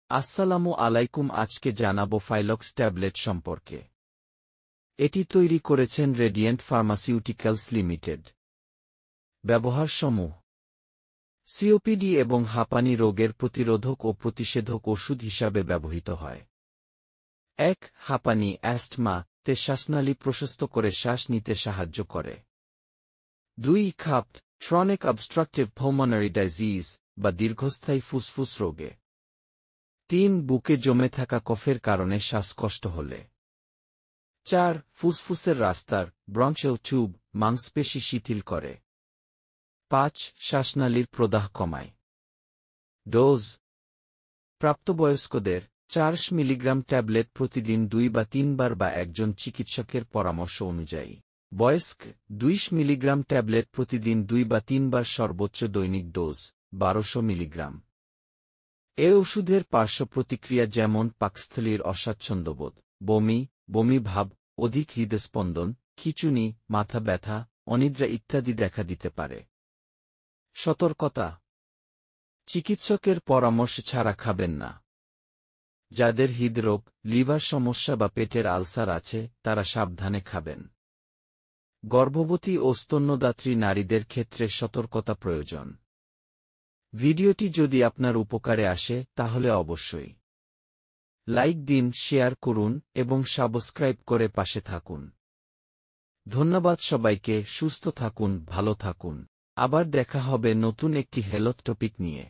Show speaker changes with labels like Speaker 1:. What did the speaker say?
Speaker 1: আসসালামু আলাইকুম। আজকে জানাবো ফাইলক্স ট্যাবলেট সম্পর্কে। এটি তৈরি করেছেন রেডিয়েন্ট ফার্মাসিউটিক্যালস লিমিটেড। ব্যবহারসমূহ: সিওপিডি এবং হাঁপানি রোগের প্রতিরোধক ও প্রতিষেধক ওষুধ হিসাবে ব্যবহৃত হয়। ১. হাঁপানি অ্যাস্টমা তে শ্বাসনালী প্রশস্ত করে শ্বাস নিতে সাহায্য করে। ২. খাপ ক্রনিক অবস্ট্রাকটিভ পালমোনারি ডিজিজ বা দীর্ঘস্থায়ী ফুসফুস রোগে। ৩. বুকে জমে থাকা কফের কারণে শ্বাসকষ্ট হলে। ৪. ফুসফুসের রাস্তার ব্রঙ্কিয়াল টিউব মাংসপেশি শিথিল করে। ৫. শ্বাসনালীর প্রদাহ কমায়। ডোজ: প্রাপ্তবয়স্কদের ৪০০ মিলিগ্রাম ট্যাবলেট প্রতিদিন ২ বা ৩ বার বা একজন চিকিৎসকের পরামর্শ অনুযায়ী। বয়স্ক ২০০ মিলিগ্রাম ট্যাবলেট প্রতিদিন ২ বা ৩ বার সর্বোচ্চ দৈনিক ডোজ ১২০০ মিলিগ্রাম। এ ওষুধের পার্শ্ব প্রতিক্রিয়া যেমন পাকস্থলীর অস্বাচ্ছন্দ্যবোধ, বমি, বমি ভাব, অধিক হৃদস্পন্দন, খিঁচুনি, মাথা ব্যথা, অনিদ্রা ইত্যাদি দেখা দিতে পারে। সতর্কতা: চিকিৎসকের পরামর্শ ছাড়া খাবেন না। যাদের হৃদরোগ, লিভার সমস্যা বা পেটের আলসার আছে তারা সাবধানে খাবেন। গর্ভবতী ও স্তন্যদাত্রী নারীদের ক্ষেত্রে সতর্কতা প্রয়োজন। ভিডিওটি যদি আপনার উপকারে আসে তাহলে অবশ্যই লাইক দিন, শেয়ার করুন এবং সাবস্ক্রাইব করে পাশে থাকুন। ধন্যবাদ সবাইকে। সুস্থ থাকুন, ভালো থাকুন। আবার দেখা হবে নতুন একটি হেলথ টপিক নিয়ে।